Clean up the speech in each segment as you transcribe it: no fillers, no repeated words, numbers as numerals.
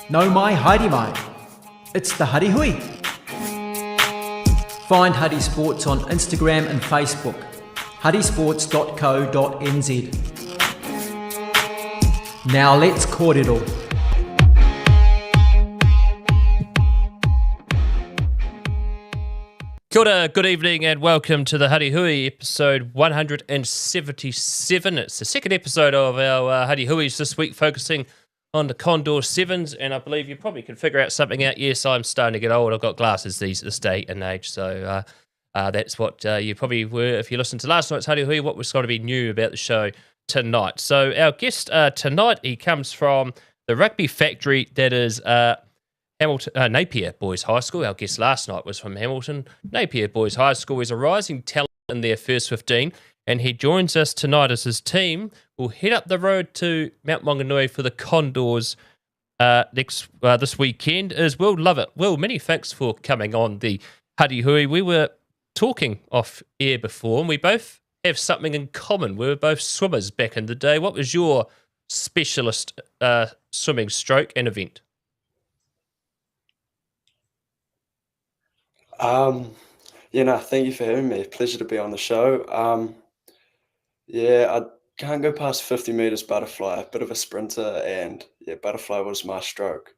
No mai haere mai. It's the Huddy Hui. Find Huddy Sports on Instagram and Facebook. huddysports.co.nz. Now let's kōrero. Kia ora, good evening and welcome to the Huddy Hui, episode 177. It's the second episode of our Huddy Huis this week, focusing on the Condor 7s, and I believe you probably can figure out something out. Yes, I'm starting to get old. I've got glasses this day and age, so that's what you probably were if you listened to last night's Huddy Hui, what was going to be new about the show tonight. So our guest tonight, he comes from the rugby factory that is Napier Boys High School. Our guest last night was from Hamilton. Napier Boys High School is a rising talent in their first 15, and he joins us tonight as his team will head up the road to Mount Maunganui for the Condors this weekend. Is Will Lovatt. Will, many thanks for coming on the Huddy Hui. We were talking off air before, and we both have something in common. We were both swimmers back in the day. What was your specialist swimming stroke and event? Thank you for having me. Pleasure to be on the show. I can't go past 50 meters butterfly, a bit of a sprinter, and butterfly was my stroke.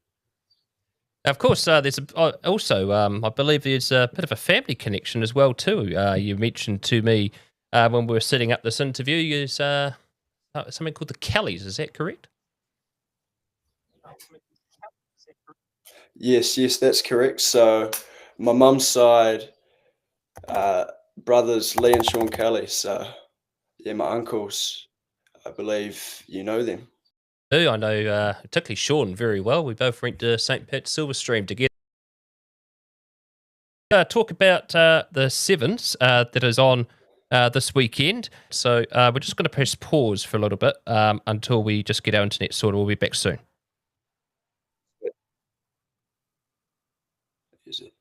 Of course, there's also, I believe there's a bit of a family connection as well too. You mentioned to me when we were setting up this interview, there's something called the Kellys. Is that correct? Yes, that's correct. So my mum's side, brothers Lee and Sean Kelly. So my uncles, I believe you know them. I know particularly Sean very well. We both went to St. Pat's Silverstream together. Talk about the Sevens that is on this weekend. So we're just going to press pause for a little bit until we just get our internet sorted. We'll be back soon. Is it?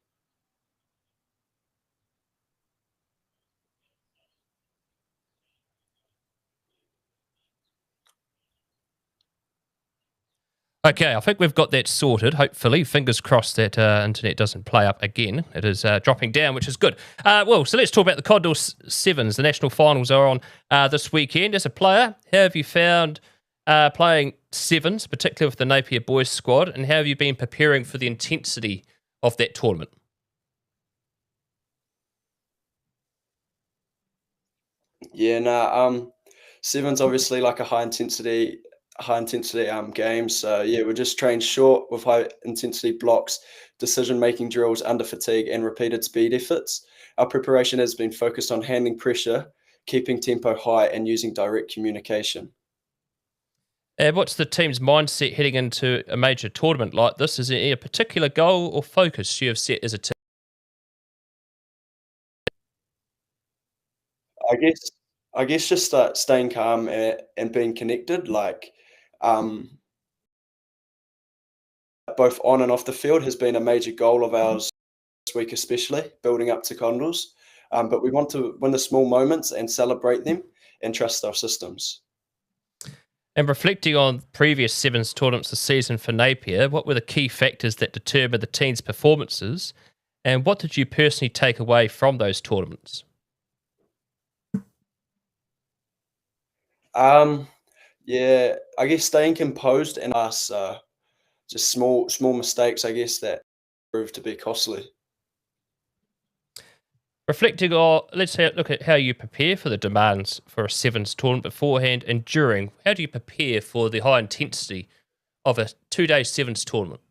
Okay, I think we've got that sorted, hopefully. Fingers crossed that internet doesn't play up again. It is dropping down, which is good. So let's talk about the Condor 7s. The national finals are on this weekend. As a player, how have you found playing 7s, particularly with the Napier Boys squad, and how have you been preparing for the intensity of that tournament? Sevens obviously like a high intensity game. So we just train short with high intensity blocks, decision making drills under fatigue, and repeated speed efforts. Our preparation has been focused on handling pressure, keeping tempo high, and using direct communication. And what's the team's mindset heading into a major tournament like this? Is there a particular goal or focus you have set as a team? I guess just staying calm and being connected, both on and off the field has been a major goal of ours this week, especially building up to Condors. But we want to win the small moments and celebrate them and trust our systems. And reflecting on previous Sevens tournaments this season for Napier, what were the key factors that determined the team's performances, and what did you personally take away from those tournaments? I guess staying composed and us just small mistakes, I guess, that proved to be costly. Reflecting on, look at how you prepare for the demands for a Sevens tournament beforehand and during. How do you prepare for the high intensity of a 2-day Sevens tournament?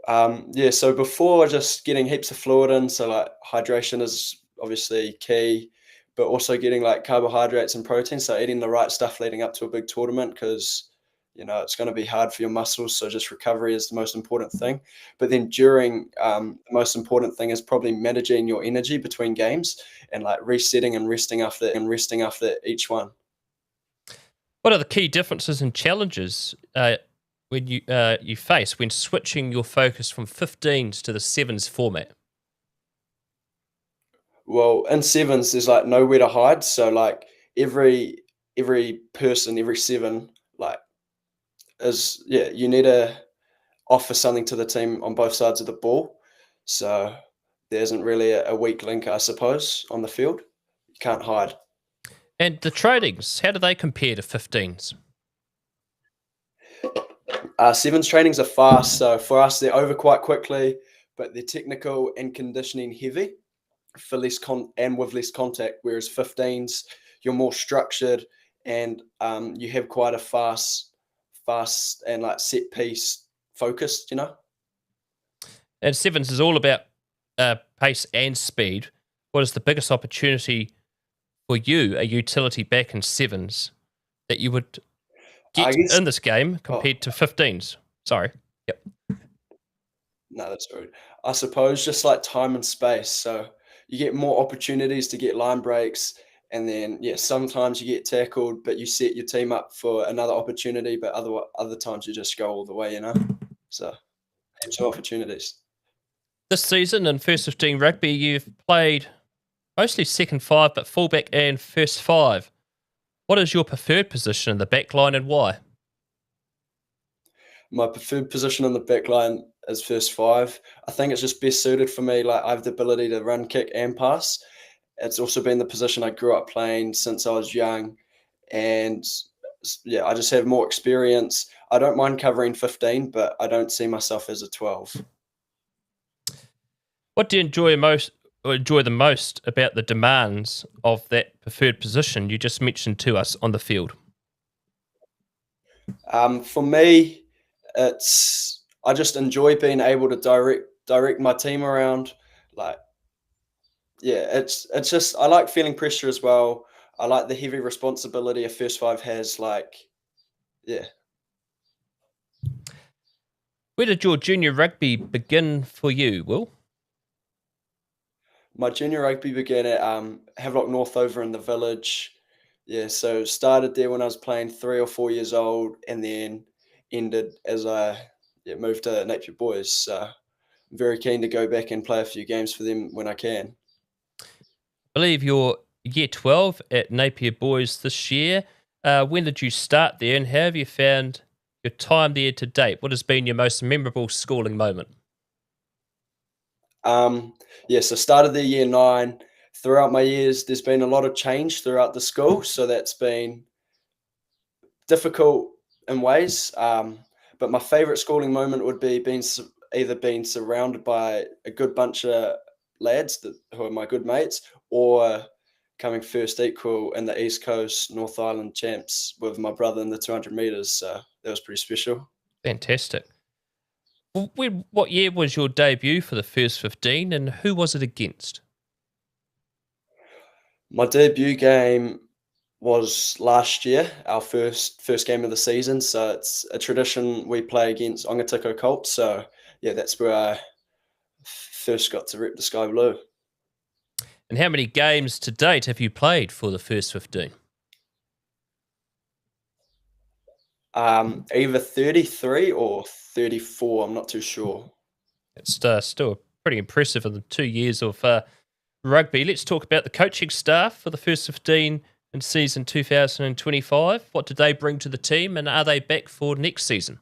So before, just getting heaps of fluid in, so like hydration is obviously key, but also getting like carbohydrates and protein, so eating the right stuff leading up to a big tournament, because it's going to be hard for your muscles, so just recovery is the most important thing. But then during, the most important thing is probably managing your energy between games and like resetting and resting after each one. What are the key differences and challenges when you face when switching your focus from 15s to the 7s format? Well, in sevens, there's like nowhere to hide. So like every person, every seven, like is you need to offer something to the team on both sides of the ball. So there isn't really a weak link, I suppose, on the field. You can't hide. And the trainings, how do they compare to 15s? Sevens trainings are fast, so for us they're over quite quickly, but they're technical and conditioning heavy for and with less contact. Whereas 15s, you're more structured and you have quite a fast and like set piece focused. And sevens is all about pace and speed. What is the biggest opportunity for you, a utility back in sevens, that you would I get guess. in this game Oh, compared to 15s? Sorry. Yep. no, that's rude. I suppose just like time and space. So you get more opportunities to get line breaks, and then sometimes you get tackled, but you set your team up for another opportunity. But other times you just go all the way. So heaps of opportunities. This season in first 15 rugby, you've played mostly second five, but fullback and first five. What is your preferred position in the back line and why? My preferred position on the back line is first five. I think it's just best suited for me. Like I have the ability to run, kick, and pass. It's also been the position I grew up playing since I was young, and I just have more experience. I don't mind covering 15, but I don't see myself as a 12. What do you enjoy the most about the demands of that preferred position you just mentioned to us on the field? For me, I just enjoy being able to direct my team around. Like, it's just I like feeling pressure as well. I like the heavy responsibility a first five has. Like, yeah, Where did your junior rugby begin for you, Will? my junior rugby began at Havelock North over in the village. Yeah, so started there when I was playing 3 or 4 years old, and then ended as I moved to Napier Boys. So I'm very keen to go back and play a few games for them when I can. I believe you're year 12 at Napier Boys this year. When did you start there and how have you found your time there to date? What has been your most memorable schooling moment? So started there year 9. Throughout my years, there's been a lot of change throughout the school, so that's been difficult in ways. But my favourite schooling moment would be either being surrounded by a good bunch of lads who are my good mates, or coming first equal in the East Coast North Island champs with my brother in the 200 meters. So that was pretty special. Fantastic. What year was your debut for the first 15 and who was it against? My debut game was last year, our first game of the season. So it's a tradition we play against Ongatiko Colts. So that's where I first got to rep the sky blue. And how many games to date have you played for the first 15? Either 33 or 34. I'm not too sure. It's still pretty impressive in the 2 years of rugby. Let's talk about the coaching staff for the first 15 in season 2025. What did they bring to the team and are they back for next season?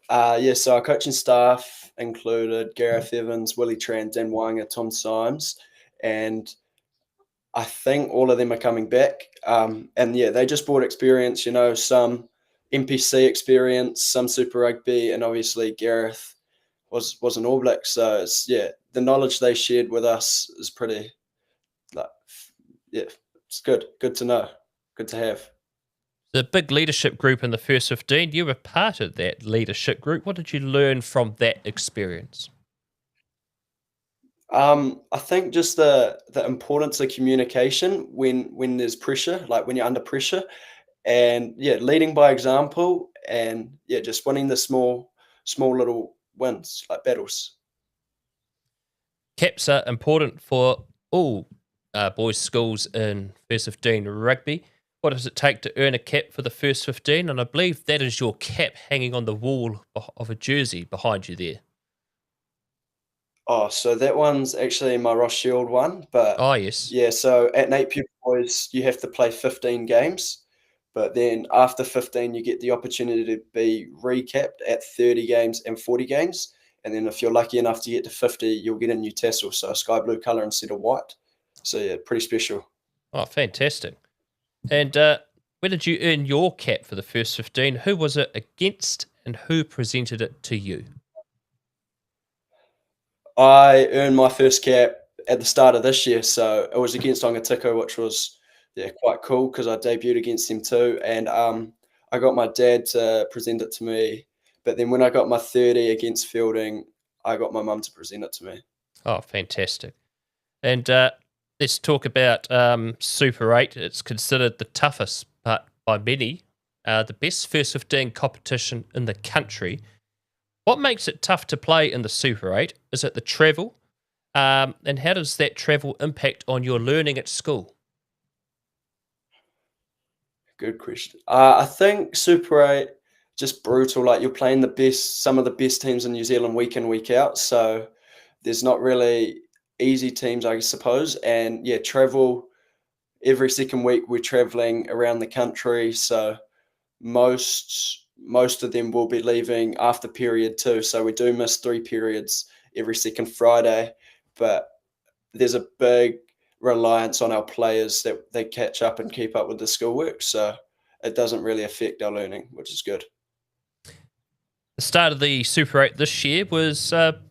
So our coaching staff included Gareth Evans, Willie Tran, Dan Wanga, Tom Symes, and I think all of them are coming back. They just brought experience, some NPC experience, some Super Rugby, and obviously Gareth was an All Black. So the knowledge they shared with us is pretty, it's good to know, good to have. The big leadership group in the first 15, you were part of that leadership group. What did you learn from that experience? I think just the importance of communication when there's pressure, like when you're under pressure, and leading by example, and just winning the small little wins like battles. Caps are important for all boys' schools in first 15 rugby. What does it take to earn a cap for the first 15? And I believe that is your cap hanging on the wall of a jersey behind you there. Oh, so that one's actually my Ross Shield one, but Oh, yes. so at Napier Boys you have to play 15 games, But then after 15, you get the opportunity to be recapped at 30 games and 40 games. And then if you're lucky enough to get to 50, you'll get a new tassel, so a sky blue colour instead of white. So yeah, pretty special. Oh, fantastic. And where did you earn your cap for the first 15? Who was it against and who presented it to you? I earned my first cap at the start of this year, so it was against Ongatiko, which was quite cool because I debuted against them too, and I got my dad to present it to me. But then when I got my 30 against Fielding, I got my mum to present it to me. Oh, fantastic. And let's talk about Super 8. It's considered the toughest, but by many, the best first 15 competition in the country. What makes it tough to play in the Super 8? Is it the travel? And how does that travel impact on your learning at school? Good question. I think Super 8, just brutal. Like you're playing some of the best teams in New Zealand week in, week out. So there's not really easy teams, I suppose. And yeah, travel every second week. We're traveling around the country. So most of them will be leaving after period 2. So we do miss 3 periods every second Friday. But there's a big reliance on our players that they catch up and keep up with the schoolwork. So it doesn't really affect our learning, which is good. The start of the Super 8 this year was a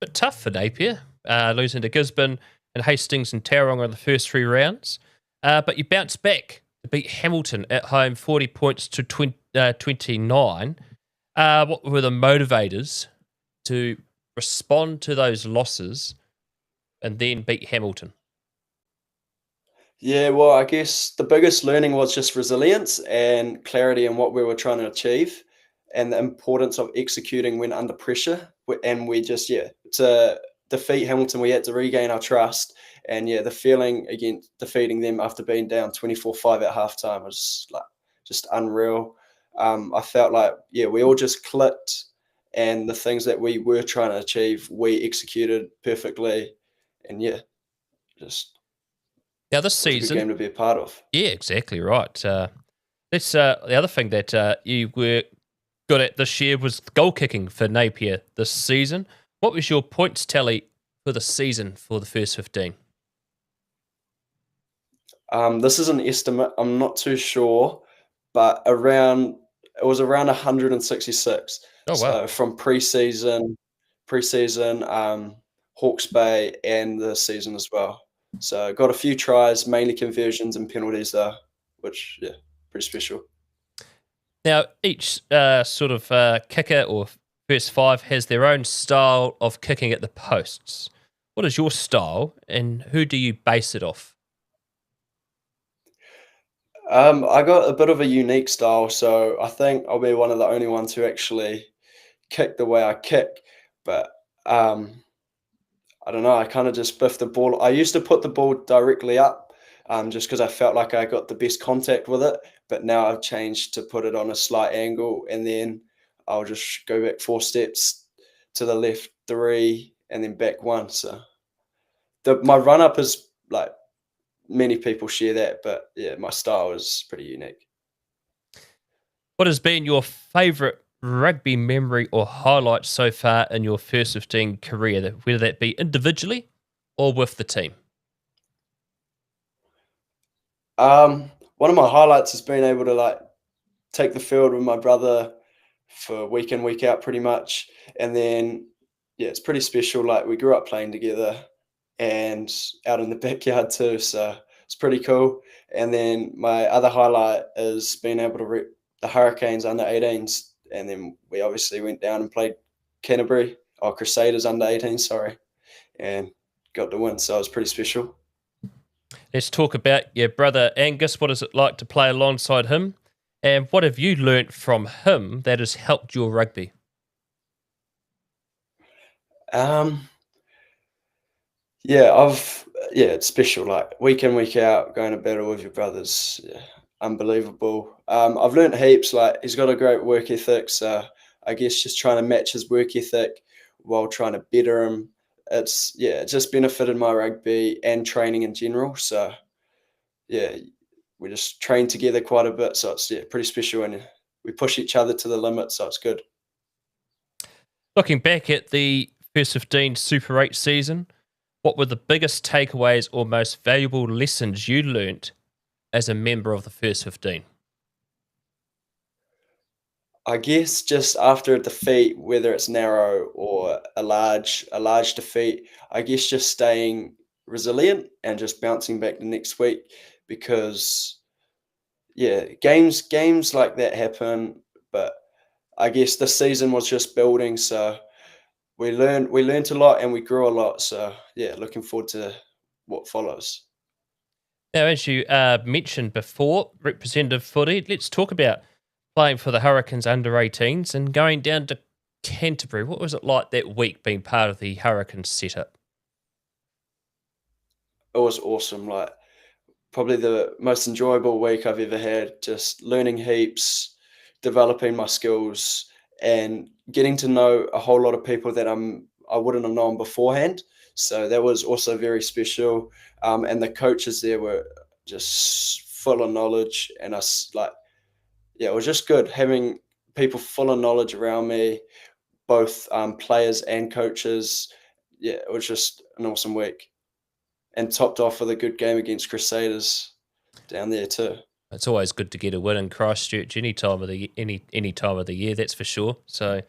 bit tough for Napier, losing to Gisborne and Hastings and Tauranga in the first 3 rounds. But you bounced back to beat Hamilton at home 40 points to 29. What were the motivators to respond to those losses and then beat Hamilton? Yeah, well, I guess the biggest learning was just resilience and clarity in what we were trying to achieve and the importance of executing when under pressure. And we just, to defeat Hamilton, we had to regain our trust. And yeah, the feeling against defeating them after being down 24-5 at halftime was like just unreal. I felt like, we all just clicked, and the things that we were trying to achieve, we executed perfectly. And yeah, just Now this it was a good season, game to be a part of. yeah, exactly right. That's the other thing that you were good at this year was goal kicking for Napier this season. What was your points tally for the season for the first 15? This is an estimate. I'm not too sure, but it was around 166. Oh wow! So from preseason, Hawke's Bay, and the season as well. So got a few tries, mainly conversions and penalties though, which pretty special. Now each sort of kicker or first 5 has their own style of kicking at the posts. What is your style, and who do you base it off? I got a bit of a unique style, so I think I'll be one of the only ones who actually kick the way I kick. But I don't know. I kind of just biff the ball. I used to put the ball directly up, just because I felt like I got the best contact with it. But now I've changed to put it on a slight angle, and then I'll just go back 4 steps to the left, 3, and then back 1. So my run up is like many people share that, but yeah, my style is pretty unique. What has been your favourite rugby memory or highlight so far in your first 15 career, whether that be individually or with the team? One of my highlights has been able to like take the field with my brother for week in, week out pretty much. And then, it's pretty special. Like we grew up playing together and out in the backyard too. So it's pretty cool. And then my other highlight is being able to rep the Hurricanes under 18s. And then we obviously went down and played Crusaders under 18, sorry, and got the win. So it was pretty special. Let's talk about your brother Angus. What is it like to play alongside him? And what have you learnt from him that has helped your rugby? It's special. Like week in, week out, going to battle with your brothers, unbelievable. I've learned heaps. Like he's got a great work ethic, so I guess just trying to match his work ethic while trying to better him. It just benefited my rugby and training in general. So yeah, we just train together quite a bit. So it's pretty special, and we push each other to the limit. So it's good. Looking back at the first 15 Super 8 season, what were the biggest takeaways or most valuable lessons you learnt as a member of the first 15? I guess just after a defeat, whether it's narrow or a large defeat, I guess just staying resilient and just bouncing back the next week, because games like that happen, but I guess the season was just building, so we learned a lot and we grew a lot. So yeah, looking forward to what follows. Now, as you mentioned before, Representative Footy, let's talk about playing for the Hurricanes under 18s and going down to Canterbury. What was it like that week being part of the Hurricanes setup? It was awesome. Like, probably the most enjoyable week I've ever had. Just learning heaps, developing my skills, and getting to know a whole lot of people that I wouldn't have known beforehand. So that was also very special. And the coaches there were just full of knowledge, and us like, yeah, it was just good having people full of knowledge around me, both players and coaches. Yeah, it was just an awesome week, and topped off with a good game against Crusaders down there too. It's always good to get a win in Christchurch any time of the any time of the year, that's for sure. So,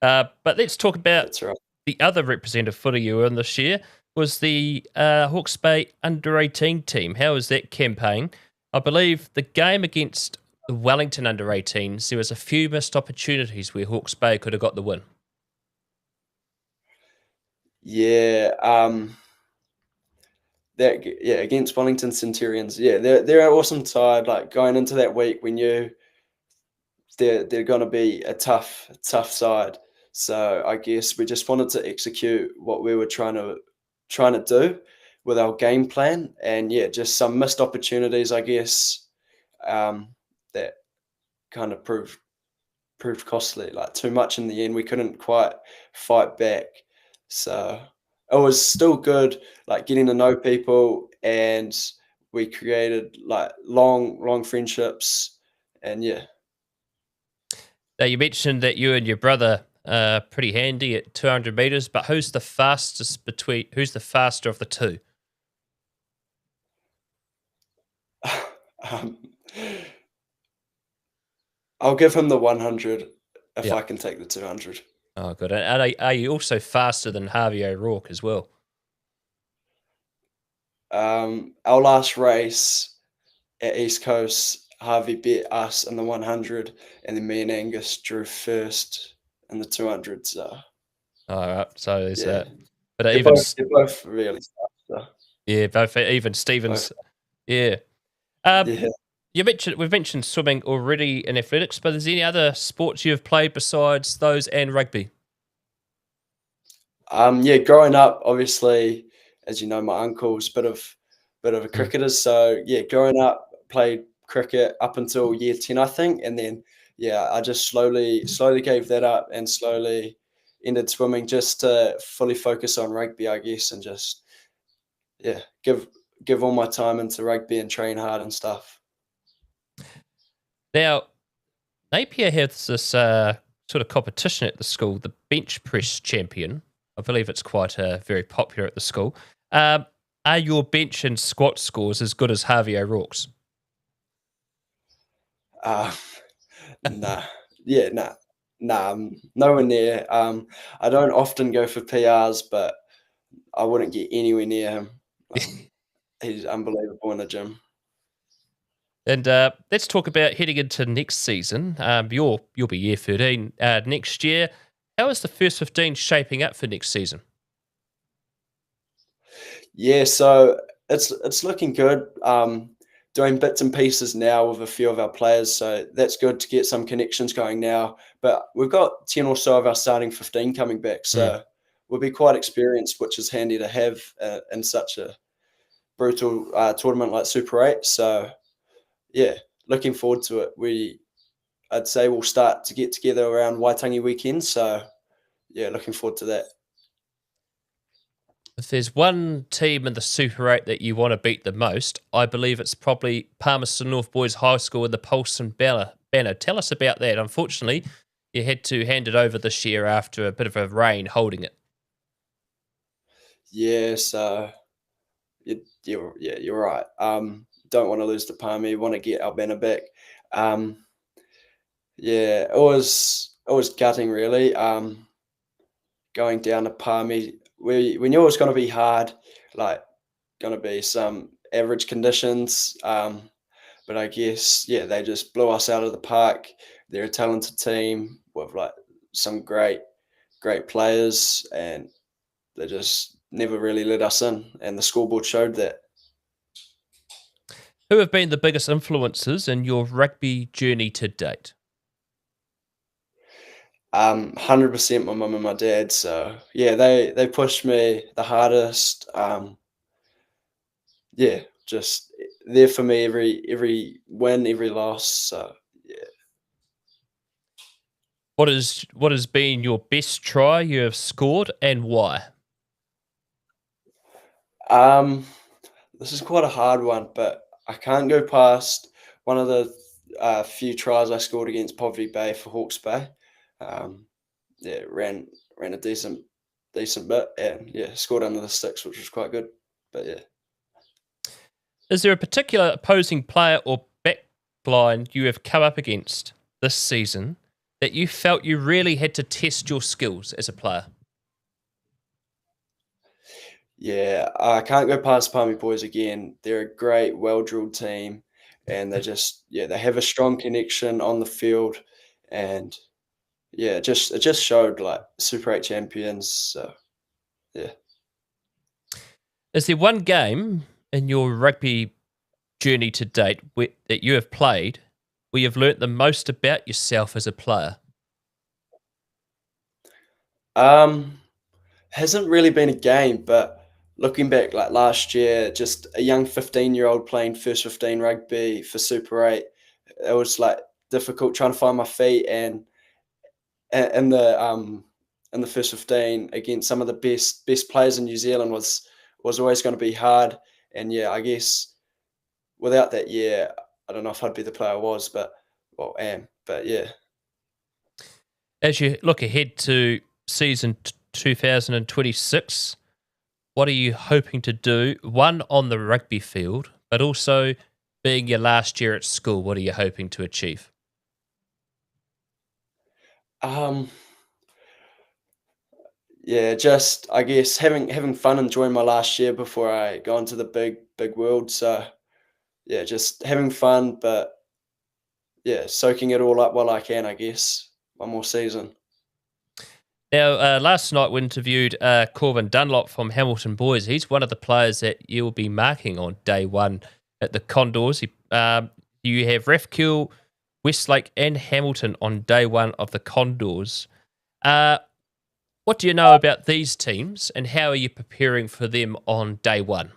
but let's talk about That's right. the other representative footy you were in this year was the Hawke's Bay under 18 team. How was that campaign? I believe the game against the Wellington under 18s, there was a few missed opportunities where Hawke's Bay could have got the win. Yeah, against Wellington Centurions. Yeah, they're an awesome side. Like, going into that week, we knew they're going to be a tough side. So I guess we just wanted to execute what we were trying to do with our game plan, and yeah, just some missed opportunities, I guess, that kind of proved costly. Like, too much in the end, we couldn't quite fight back. So it was still good, like getting to know people, and we created like long friendships, and yeah. Now, you mentioned that you and your brother are pretty handy at 200 meters, but who's the faster of the two? um, I'll give him the 100 if Yeah. I can take the 200. Oh, good. And are you also faster than Harvey O'Rourke as well? Our last race at East Coast, Harvey beat us in the 100, and then me and Angus drew first in the 200. So All right. So there's yeah, that. But they're even, both really fast. So, yeah, both, even both, Stevens. Yeah. Um, yeah. we've mentioned swimming already and athletics, but is there any other sports you've played besides those and rugby? Yeah, growing up, obviously, as you know, my uncle's bit of a Mm. cricketer. So yeah, growing up, played cricket up until year 10, I think, and then yeah, I just slowly gave that up and slowly ended swimming, just to fully focus on rugby, I guess, and just yeah, give all my time into rugby and train hard and stuff. Now, Napier has this sort of competition at the school, the bench press champion. I believe it's quite very popular at the school. Are your bench and squat scores as good as Harvey O'Rourke's? Uh, nah, yeah, nowhere near. I don't often go for PRs, but I wouldn't get anywhere near him. He's unbelievable in the gym. And let's talk about heading into next season. You'll be year 13 next year. How is the first 15 shaping up for next season? Yeah, so it's looking good. Doing bits and pieces now with a few of our players, so that's good to get some connections going now. But we've got 10 or so of our starting 15 coming back, Mm. so we'll be quite experienced, which is handy to have in such a brutal tournament like Super 8. So yeah, looking forward to it. I'd say we'll start to get together around Waitangi weekend. So yeah, looking forward to that. If there's one team in the Super 8 that you want to beat the most, I believe it's probably Palmerston North Boys High School in the Paulson banner. Tell us about that. Unfortunately, you had to hand it over this year after a bit of a rain holding it. Yeah, so you're right. Don't want to lose to Palmy. Want to get our banner back. Um, yeah, it was gutting really. Going down to Palmy, we knew it was going to be hard, like going to be some average conditions. But I guess they just blew us out of the park. They're a talented team with like some great players, and they just never really let us in. And the scoreboard showed that. Who have been the biggest influences in your rugby journey to date? 100% my mum and my dad. So yeah, they pushed me the hardest. Yeah, just there for me every win, every loss. So yeah. What has been your best try you have scored and why? Um, this is quite a hard one, but I can't go past one of the few tries I scored against Poverty Bay for Hawke's Bay. Um, yeah, ran a decent bit, and yeah, scored under the sticks, which was quite good. But yeah. Is there a particular opposing player or backline you have come up against this season that you felt you really had to test your skills as a player? Yeah, I can't go past Palmy Boys again. They're a great, well-drilled team, and they have a strong connection on the field, and yeah, it just showed like Super 8 champions. So yeah. Is there one game in your rugby journey to date that you have played where you've learnt the most about yourself as a player? Um, hasn't really been a game, but looking back, like last year, just a young 15-year-old playing first 15 rugby for Super 8, it was like difficult trying to find my feet, and in the first 15 against some of the best players in New Zealand was always going to be hard. And yeah, I guess without that year, I don't know if I'd be the player I was, but well, am. But yeah. As you look ahead to season 2026, what are you hoping to do? One, on the rugby field, but also being your last year at school, what are you hoping to achieve? Um, yeah, just I guess having fun, enjoying my last year before I go into the big world. So yeah, just having fun, but yeah, soaking it all up while I can. I guess one more season. Now, last night we interviewed Corvin Dunlop from Hamilton Boys. He's one of the players that you'll be marking on day one at the Condors. You have Rathkill, Westlake, and Hamilton on day one of the Condors. Uh, what do you know about these teams, and how are you preparing for them on day one?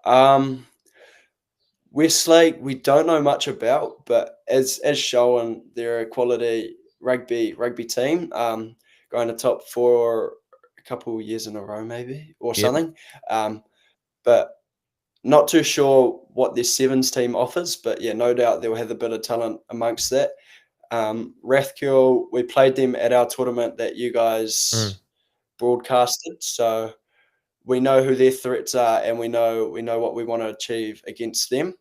Um, Westlake, we don't know much about, but as shown, they're a quality rugby team. Going to top four a couple of years in a row, maybe or Yep. something. But not too sure what their sevens team offers. But yeah, no doubt they'll have a bit of talent amongst that. Rathkill, we played them at our tournament that you Mm. guys broadcasted, so we know who their threats are, and we know what we want to achieve against them.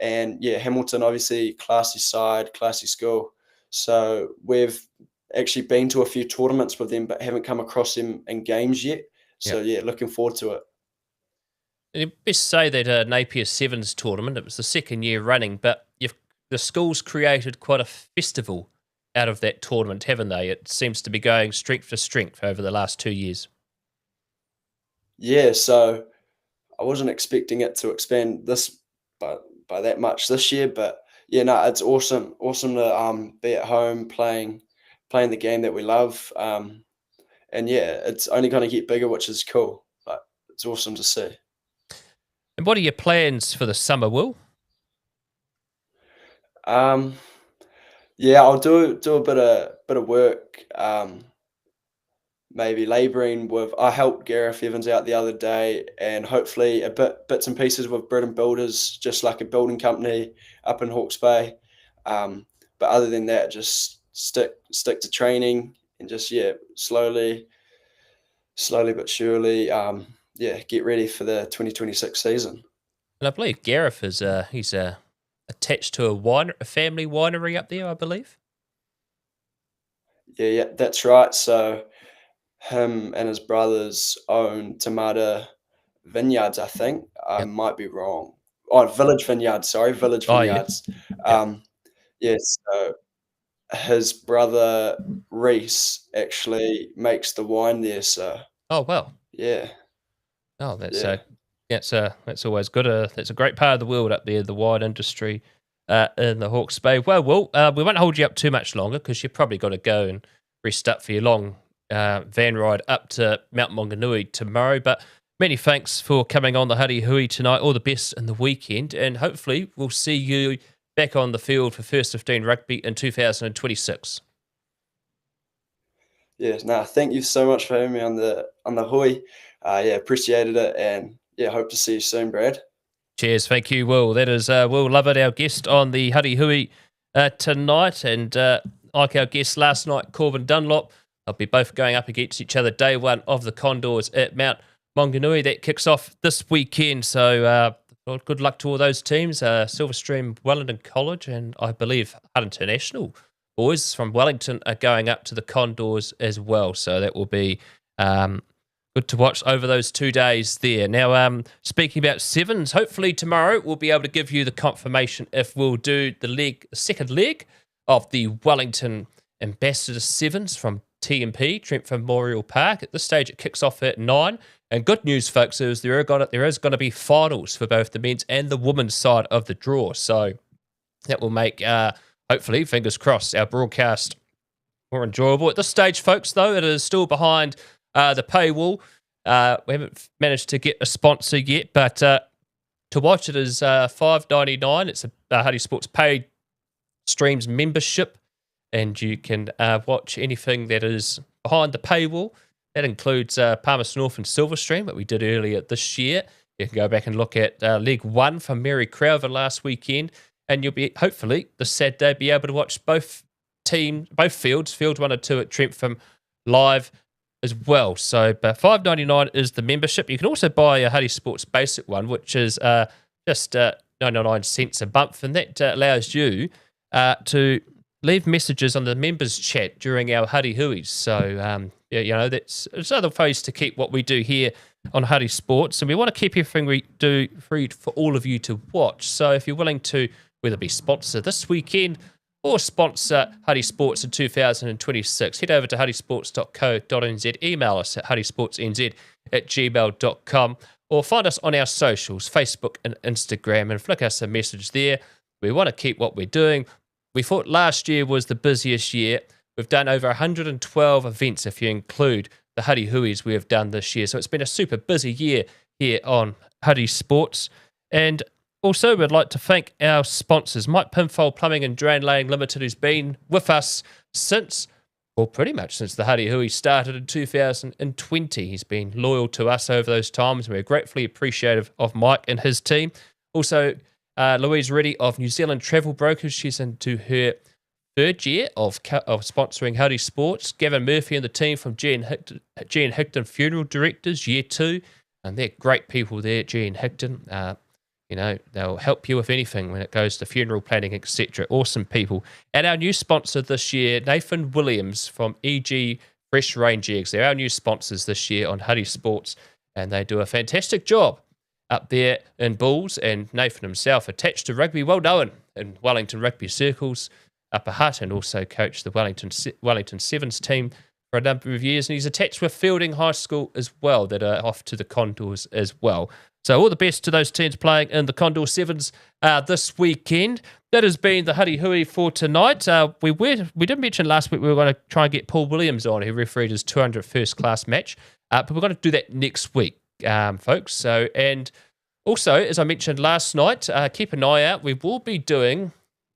And yeah, Hamilton, obviously, classy side, classy school. So we've actually been to a few tournaments with them, but haven't come across them in games yet. So Yep. yeah, looking forward to it. You best say that Napier Sevens tournament, it was the second year running, but the school's created quite a festival out of that tournament, haven't they? It seems to be going strength to strength over the last 2 years. Yeah, so I wasn't expecting it to expand this by that much this year, but yeah, no, it's awesome to be at home playing the game that we love. And yeah, it's only going to get bigger, which is cool. But it's awesome to see. And what are your plans for the summer, Will? Um, yeah, I'll do a bit of work. maybe labouring with. I helped Gareth Evans out the other day, and hopefully bits and pieces with Britain Builders, just like a building company up in Hawke's Bay. But other than that, just stick to training and just slowly but surely, get ready for the 2026 season. And I believe Gareth is he's attached to a family winery up there, I believe. Yeah, that's right. So him and his brothers own tomato vineyards, I think. I Yep. might be wrong. Oh, Village Vineyards. Sorry, Village Oh yeah. Vineyards. Yep. Yeah. So his brother Reese actually makes the wine there. So Oh well. yeah, Oh, that's yeah. that's always good. That's a great part of the world up there, the wine industry in the Hawke's Bay. Well, we won't hold you up too much longer because you've probably got to go and rest up for your long van ride up to Mount Maunganui tomorrow. But many thanks for coming on the Huddy Hui tonight. All the best in the weekend, and hopefully we'll see you back on the field for First 15 Rugby in 2026. Yeah, no, thank you so much for having me on the Hui. Appreciated it, and hope to see you soon, Brad. Cheers, thank you, Will. That is Will Lovatt, our guest on the Huddy Hui tonight, and like our guest last night, Corbin Dunlop. They'll be both going up against each other day one of the Condors at Mount Maunganui. That kicks off this weekend, so good luck to all those teams. Silverstream, Wellington College, and I believe Huddy International boys from Wellington are going up to the Condors as well, so that will be good to watch over those 2 days there. Now, speaking about sevens, hopefully tomorrow we'll be able to give you the confirmation if we'll do the second leg of the Wellington Ambassador Sevens from TMP, Trentford Memorial Park. At this stage, it kicks off at 9. And good news, folks, is there is going to be finals for both the men's and the women's side of the draw. So that will make, hopefully, fingers crossed, our broadcast more enjoyable. At this stage, folks, though, it is still behind the paywall. We haven't managed to get a sponsor yet, but to watch it is $5.99. It's a Huddy Sports paid streams membership, and you can watch anything that is behind the paywall. That includes Palmerston North and Silverstream that we did earlier this year. You can go back and look at Leg 1 from Mary Crowther last weekend, and you'll be, hopefully, this Saturday, be able to watch both fields, Field 1 and 2 at Trentford live as well. So $5.99 is the membership. You can also buy a Huddy Sports basic one, which is just 99 cents a month, and that allows you to leave messages on the members chat during our Huddy Huies. So it's other ways to keep what we do here on Huddy Sports, and we want to keep everything we do free for all of you to watch. So if you're willing to whether be sponsor this weekend or sponsor Huddy Sports in 2026, head over to huddysports.co.nz, email us at huddysportsnz@gmail.com, or find us on our socials, Facebook and Instagram, and flick us a message there. We want to keep what we're doing. We thought last year was the busiest year. We've done over 112 events if you include the Huddy Huies we have done this year. So it's been a super busy year here on Huddy Sports. And also, we'd like to thank our sponsors, Mike Pinfold Plumbing and Drain Laying Limited, who's been with us pretty much since the Huddy Hui started in 2020. He's been loyal to us over those times. We're gratefully appreciative of Mike and his team. Also, Louise Reddy of New Zealand Travel Brokers. She's into her third year of sponsoring Huddy Sports. Gavin Murphy and the team from G and Hickton Funeral Directors, year 2. And they're great people there, G and Hickton. They'll help you with anything when it goes to funeral planning, etc. Awesome people. And our new sponsor this year, Nathan Williams from EG Fresh Range Eggs. They're our new sponsors this year on Huddy Sports, and they do a fantastic job up there in Bulls, and Nathan himself attached to rugby, well known in Wellington rugby circles, Upper Hutt, and also coached the Wellington Sevens team for a number of years, and he's attached with Fielding High School as well, that are off to the Condors as well. So all the best to those teams playing in the Condor Sevens this weekend. That has been the Huddy Hui for tonight. We did mention last week we were going to try and get Paul Williams on, who refereed his 200th first class match, but we're going to do that next week, folks. So, and also, as I mentioned last night, keep an eye out. We will be doing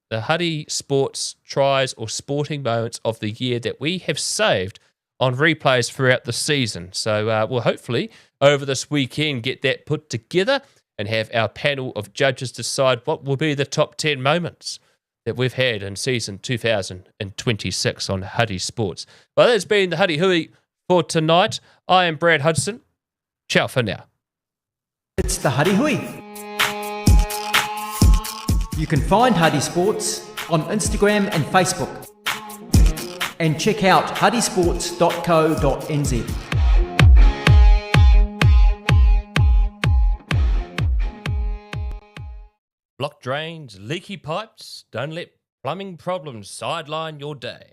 the Huddy Sports tries or sporting moments of the year that we have saved on replays throughout the season. So we'll hopefully over this weekend get that put together and have our panel of judges decide what will be the top 10 moments that we've had in season 2026 on Huddy Sports. Well, that's been the Huddy Hui for tonight. I am Brad Hudson. Ciao for now. It's the Huddy Hui. You can find Huddy Sports on Instagram and Facebook. And check out huddysports.co.nz. Blocked drains, leaky pipes, don't let plumbing problems sideline your day.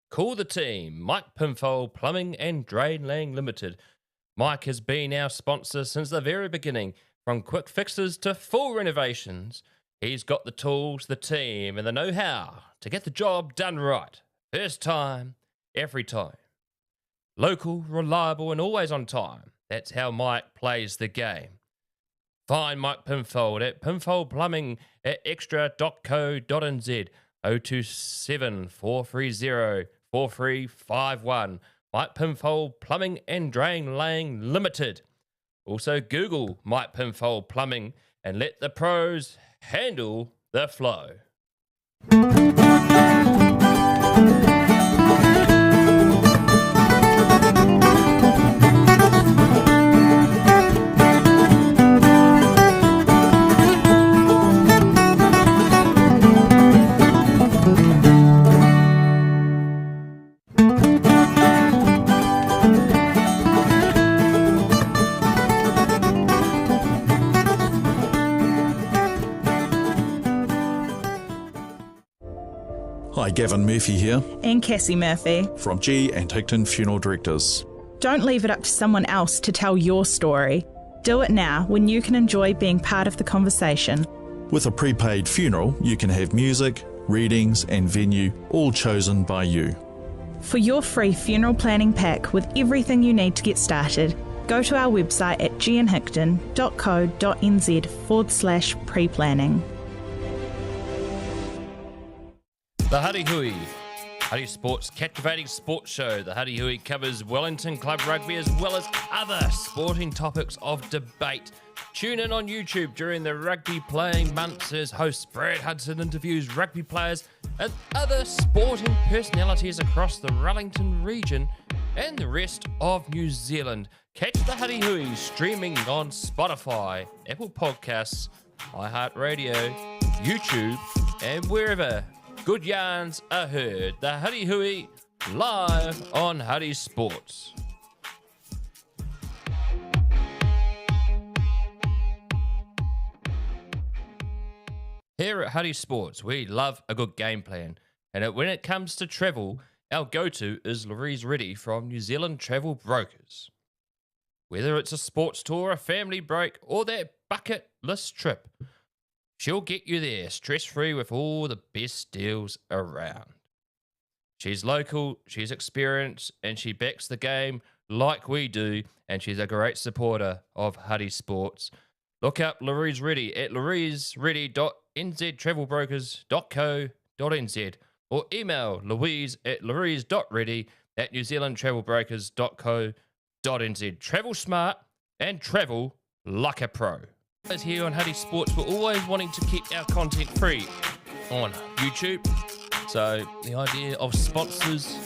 Call the team, Mike Pinfold Plumbing and Drain Laying Limited. Mike has been our sponsor since the very beginning, from quick fixes to full renovations. He's got the tools, the team, and the know-how to get the job done right. First time, every time. Local, reliable, and always on time. That's how Mike plays the game. Find Mike Pinfold at Pinfold Plumbing at extra.co.nz 027 430 4351. Mike Pinfold Plumbing and Drain Laying Limited. Also Google Mike Pinfold Plumbing and let the pros handle the flow. Hi, Gavin Murphy here And Cassie Murphy. from G and Hickton Funeral Directors. Don't leave it up to someone else to tell your story. Do it now when you can enjoy being part of the conversation. With a prepaid funeral, you can have music, readings and venue all chosen by you. For your free funeral planning pack with everything you need to get started, go to our website at gnhickton.co.nz/pre-planning. The Huddy Hui, Huddy Sports captivating sports show. The Huddy Hui covers Wellington Club Rugby as well as other sporting topics of debate. Tune in on YouTube during the rugby playing months as host Brad Hudson interviews rugby players and other sporting personalities across the Wellington region and the rest of New Zealand. Catch the Huddy Hui streaming on Spotify, Apple Podcasts, iHeartRadio, YouTube, and wherever good yarns are heard. The Huddy Hui live on Huddy Sports. Here at Huddy Sports, we love a good game plan. And when it comes to travel, our go-to is Louise Reddy from New Zealand Travel Brokers. Whether it's a sports tour, a family break, or that bucket list trip, she'll get you there stress-free with all the best deals around. She's local, she's experienced, and she backs the game like we do, and she's a great supporter of Huddy Sports. Look up Louise Reddy at louisereddy.nztravelbrokers.co.nz or email louise@louise.reddy@newzealandtravelbrokers.co.nz. Travel smart and travel like a pro. As here on Huddy Sports, we're always wanting to keep our content free on YouTube. So the idea of sponsors,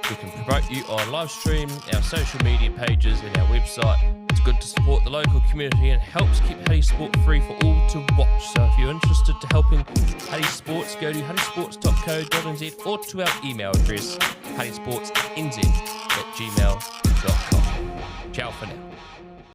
we can promote you on live stream, our social media pages and our website. It's good to support the local community and helps keep Huddy Sport free for all to watch. So if you're interested to helping Huddy Sports, go to huddysports.co.nz or to our email address, huddysportsnz@gmail.com. Ciao for now.